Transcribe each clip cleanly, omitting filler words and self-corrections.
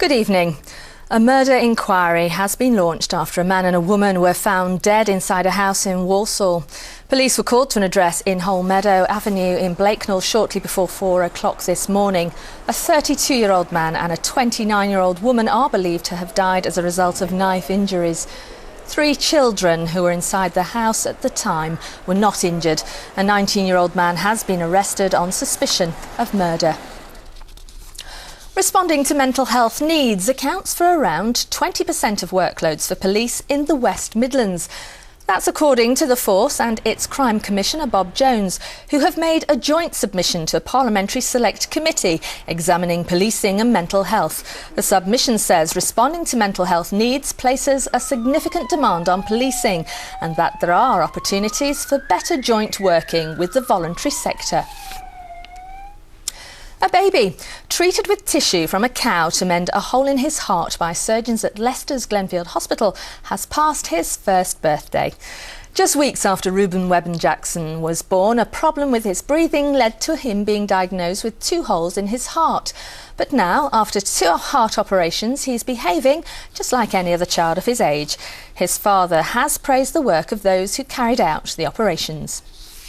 Good evening. A murder inquiry has been launched after a man and a woman were found dead inside a house in Walsall. Police were called to an address in Holmeadow Avenue in Blakenall shortly before 4 o'clock this morning. A 32-year-old man and a 29-year-old woman are believed to have died as a result of knife injuries. 3 children who were inside the house at the time were not injured. A 19-year-old man has been arrested on suspicion of murder. Responding to mental health needs accounts for around 20% of workloads for police in the West Midlands. That's according to the Force and its Crime Commissioner Bob Jones, who have made a joint submission to a parliamentary select committee examining policing and mental health. The submission says responding to mental health needs places a significant demand on policing and that there are opportunities for better joint working with the voluntary sector. A baby treated with tissue from a cow to mend a hole in his heart by surgeons at Leicester's Glenfield Hospital has passed his first birthday. Just weeks after Reuben Webben Jackson was born, a problem with his breathing led to him being diagnosed with 2 holes in his heart. But now, after 2 heart operations, he's behaving just like any other child of his age. His father has praised the work of those who carried out the operations.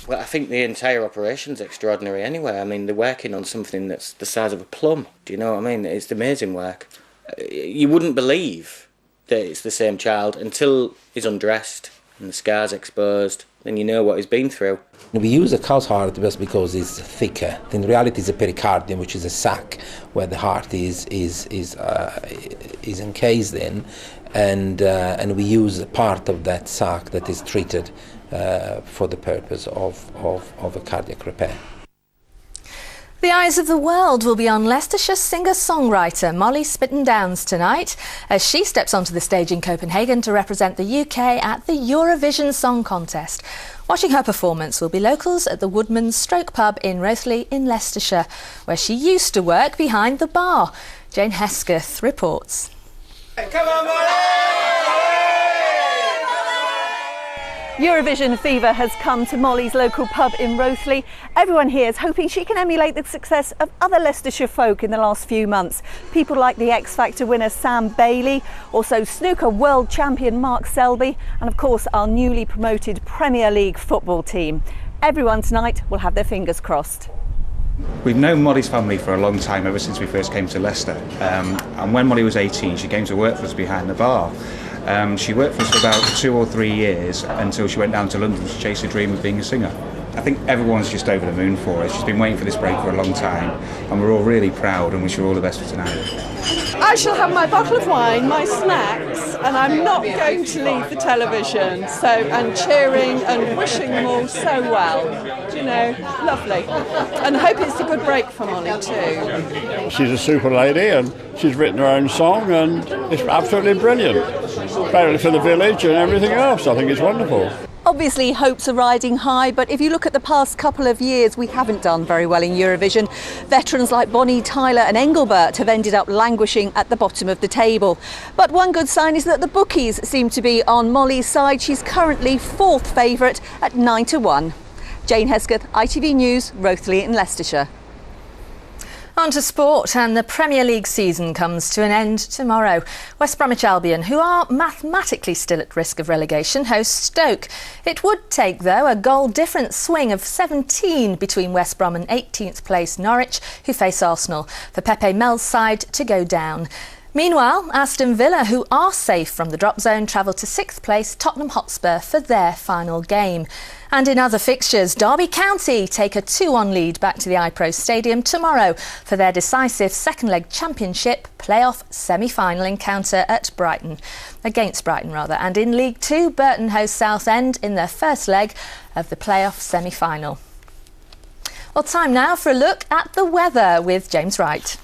Well, I think the entire operation's extraordinary anyway. I mean, they're working on something that's the size of a plum. Do you know what I mean? It's amazing work. You wouldn't believe that it's the same child until he's undressed and the scar's exposed. Then you know what he's been through. We use a cow's heart just because it's thicker. In reality, it's a pericardium, which is a sac where the heart is encased in, and we use a part of that sac that is treated for the purpose of a cardiac repair. The eyes of the world will be on Leicestershire singer-songwriter Molly Spittin tonight as she steps onto the stage in Copenhagen to represent the UK at the Eurovision Song Contest. Watching her performance will be locals at the Woodman's Stroke pub in Rothley in Leicestershire, where she used to work behind the bar. Jane Hesketh reports. Come on, Molly! Eurovision fever has come to Molly's local pub in Rothley. Everyone here is hoping she can emulate the success of other Leicestershire folk in the last few months. People like the X Factor winner Sam Bailey, also snooker world champion Mark Selby, and of course our newly promoted Premier League football team. Everyone tonight will have their fingers crossed. We've known Molly's family for a long time, ever since we first came to Leicester. And when Molly was 18, she came to work for us behind the bar. She worked for us for about 2 or 3 years until she went down to London to chase her dream of being a singer. I think everyone's just over the moon for her. She's been waiting for this break for a long time, and we're all really proud and wish her all the best for tonight. I shall have my bottle of wine, my snacks, and I'm not going to leave the television. And cheering and wishing them all so well. You know, lovely. And I hope it's a good break for Molly too. She's a super lady and she's written her own song and it's absolutely brilliant. Apparently for the village and everything else. I think it's wonderful. Obviously hopes are riding high, but if you look at the past couple of years, we haven't done very well in Eurovision. Veterans like Bonnie Tyler and Engelbert have ended up languishing at the bottom of the table. But one good sign is that the bookies seem to be on Molly's side. She's currently 4th favourite at 9-1. Jane Hesketh, ITV News, Rothley in Leicestershire. On to sport, and the Premier League season comes to an end tomorrow. West Bromwich Albion, who are mathematically still at risk of relegation, host Stoke. It would take, though, a goal-difference swing of 17 between West Brom and 18th place Norwich, who face Arsenal, for Pepe Mel's side to go down. Meanwhile, Aston Villa, who are safe from the drop zone, travel to 6th place Tottenham Hotspur for their final game. And in other fixtures, Derby County take a 2-1 lead back to the iPro Stadium tomorrow for their decisive second-leg championship playoff semi-final encounter against Brighton. And in League 2, Burton host Southend in their first leg of the playoff semi-final. Well, time now for a look at the weather with James Wright.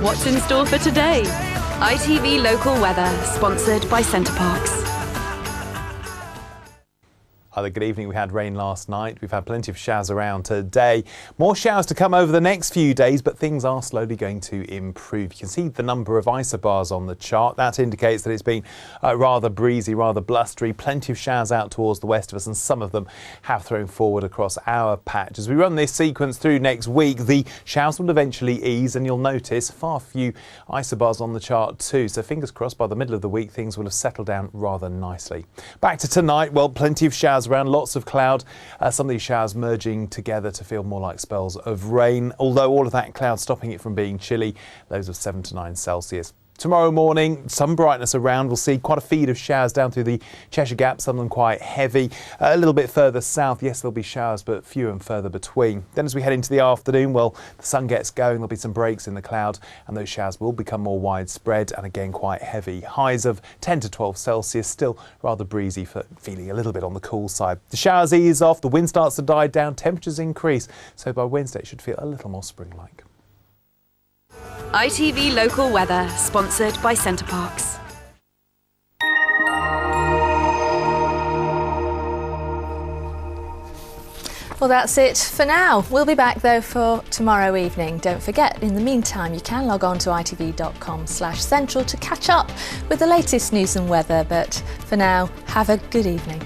What's in store for today? ITV Local Weather, sponsored by Centre Parks. Either good evening. We had rain last night. We've had plenty of showers around today. More showers to come over the next few days, but things are slowly going to improve. You can see the number of isobars on the chart. That indicates that it's been rather breezy, rather blustery. Plenty of showers out towards the west of us, and some of them have thrown forward across our patch. As we run this sequence through next week, the showers will eventually ease, and you'll notice far few isobars on the chart too. So fingers crossed, by the middle of the week, things will have settled down rather nicely. Back to tonight, well, plenty of showers around, lots of cloud. Some of these showers merging together to feel more like spells of rain, although all of that cloud stopping it from being chilly, lows of 7 to 9 Celsius. Tomorrow morning, some brightness around. We'll see quite a feed of showers down through the Cheshire Gap, some of them quite heavy. A little bit further south, yes, there'll be showers, but fewer and further between. Then as we head into the afternoon, well, the sun gets going, there'll be some breaks in the cloud, and those showers will become more widespread and again quite heavy. Highs of 10 to 12 Celsius, still rather breezy, for feeling a little bit on the cool side. The showers ease off, the wind starts to die down, temperatures increase, so by Wednesday it should feel a little more spring-like. ITV Local Weather, sponsored by Centre Parks. Well, that's it for now. We'll be back though for tomorrow evening. Don't forget, in the meantime, you can log on to itv.com/central to catch up with the latest news and weather. But for now, have a good evening.